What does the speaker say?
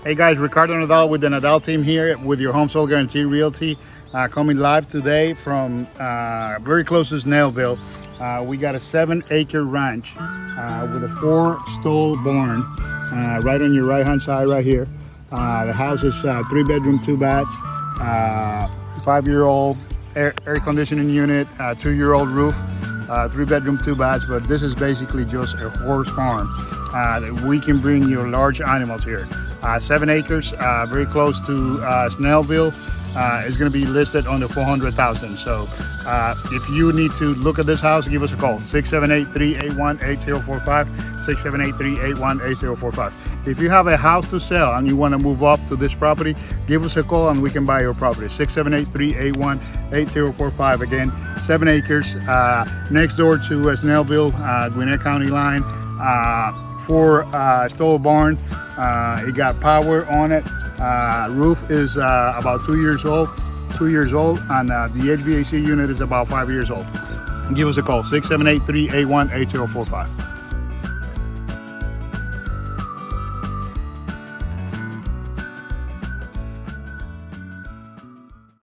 Hey guys, Ricardo Nadal with the Nadal team here with your home sold guarantee Realty, coming live today from very close to Snellville. We got a 7-acre ranch with a 4-stall barn right on your right hand side right here. The house is 3-bedroom, 2 baths, 5-year-old air conditioning unit, 2-year-old roof, 3-bedroom, 2 baths, but this is basically just a horse farm. We can bring your large animals here. 7 acres, very close to Snellville. Is going to be listed under $400,000. So if you need to look at this house, give us a call, 678-381-8045, 678-381-8045. If you have a house to sell and you want to move up to this property, give us a call and we can buy your property, 678-381-8045. Again, 7 acres, next door to Snellville, Gwinnett County line, 4-stall barn. It got power on it. Roof is about 2 years old, and the HVAC unit is about 5 years old. Give us a call, 678-381-8045.